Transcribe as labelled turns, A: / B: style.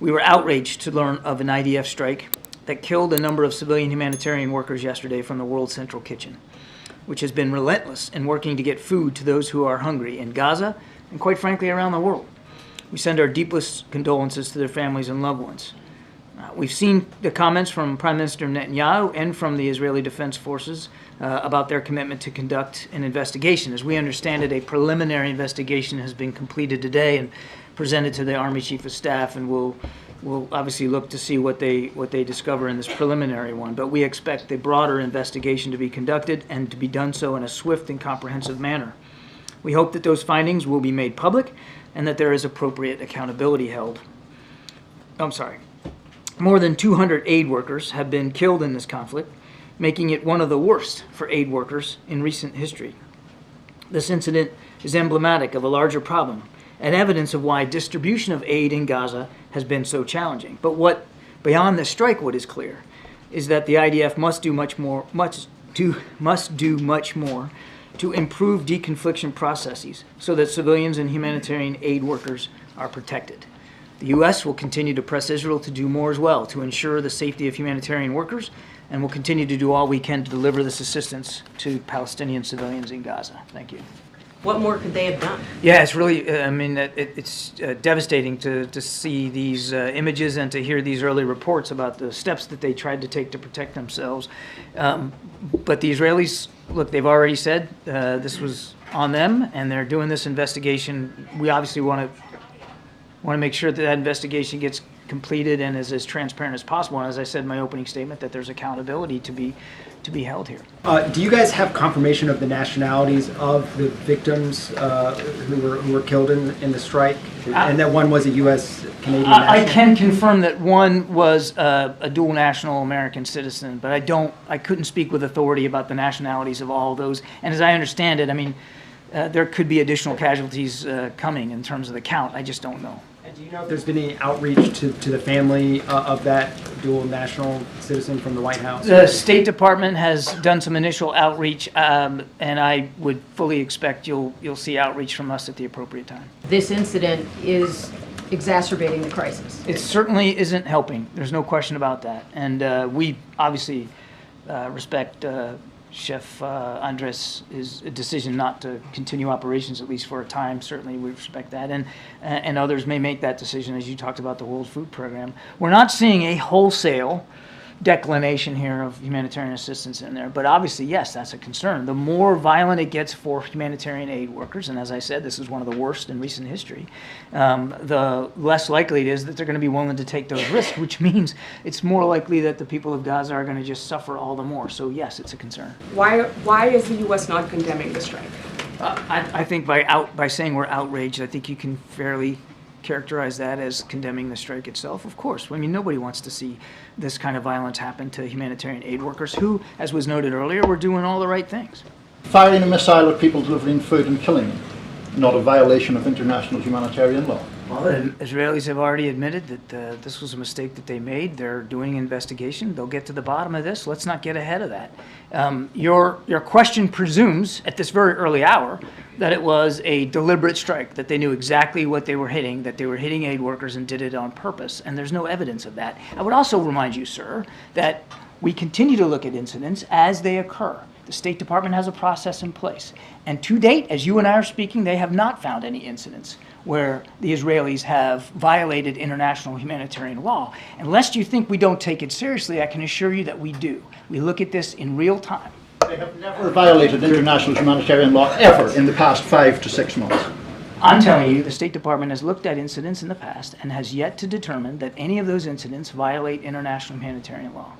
A: We were outraged to learn of an IDF strike that killed a number of civilian humanitarian workers yesterday from the World Central Kitchen, which has been relentless in working to get food to those who are hungry in Gaza and, quite frankly, around the world. We send our deepest condolences to their families and loved ones. We've seen the comments from Prime Minister Netanyahu and from the Israeli Defense Forces about their commitment to conduct an investigation. As we understand it, a preliminary investigation has been completed today and presented to the Army Chief of Staff, and we'll obviously look to see what they discover in this preliminary one. But we expect a broader investigation to be conducted and to be done so in a swift and comprehensive manner. We hope that those findings will be made public and that there is appropriate accountability held. More than 200 aid workers have been killed in this conflict, making it one of the worst for aid workers in recent history. This incident is emblematic of a larger problem and evidence of why distribution of aid in Gaza has been so challenging. But beyond the strike, what is clear is that the IDF must do much more to improve deconfliction processes so that civilians and humanitarian aid workers are protected. The U.S. will continue to press Israel to do more as well to ensure the safety of humanitarian workers, and will continue to do all we can to deliver this assistance to Palestinian civilians in Gaza. Thank you.
B: What more could they have done?
A: Yeah, it's really, it's devastating to see these images and to hear these early reports about the steps that they tried to take to protect themselves. But the Israelis, look, they've already said this was on them, and they're doing this investigation. We obviously want to make sure that investigation gets completed and is as transparent as possible. And as I said in my opening statement, that there's accountability to be held here.
C: Do you guys have confirmation of the nationalities of the victims who were killed in the strike, and that one was a U.S. Canadian national?
A: I can confirm that one was a dual national American citizen, but I couldn't speak with authority about the nationalities of all those. And as I understand it, I mean, there could be additional casualties coming in terms of the count. I just don't know.
C: And do you know if there's been any outreach to the family of that dual national citizen from the White House?
A: The State Department has done some initial outreach, and I would fully expect you'll see outreach from us at the appropriate time.
B: This incident is exacerbating the crisis.
A: It certainly isn't helping. There's no question about that. And we obviously respect Chef Andres' decision not to continue operations, at least for a time. Certainly we respect that, and others may make that decision, as you talked about the World Food Program. We're not seeing a wholesale declination here of humanitarian assistance in there, but obviously, yes, that's a concern. The more violent it gets for humanitarian aid workers, and as I said, this is one of the worst in recent history, the less likely it is that they're going to be willing to take those risks, which means it's more likely that the people of Gaza are going to just suffer all the more. So yes, it's a concern.
D: Why is the U.S. not condemning the strike?
A: I think by saying we're outraged, I think you can fairly characterize that as condemning the strike itself. Of course, I mean, nobody wants to see this kind of violence happen to humanitarian aid workers who, as was noted earlier, were doing all the right things.
E: Firing a missile at people delivering food and killing them, not a violation of international humanitarian law.
A: Well, the Israelis have already admitted that this was a mistake that they made. They're doing an investigation. They'll get to the bottom of this. Let's not get ahead of that. Your question presumes, at this very early hour, that it was a deliberate strike, that they knew exactly what they were hitting, that they were hitting aid workers and did it on purpose, and there's no evidence of that. I would also remind you, sir, that we continue to look at incidents as they occur. The State Department has a process in place. And to date, as you and I are speaking, they have not found any incidents where the Israelis have violated international humanitarian law. And lest you think we don't take it seriously, I can assure you that we do. We look at this in real time.
E: They have never violated international humanitarian law ever in the past 5 to 6 months.
A: I'm telling you, the State Department has looked at incidents in the past and has yet to determine that any of those incidents violate international humanitarian law.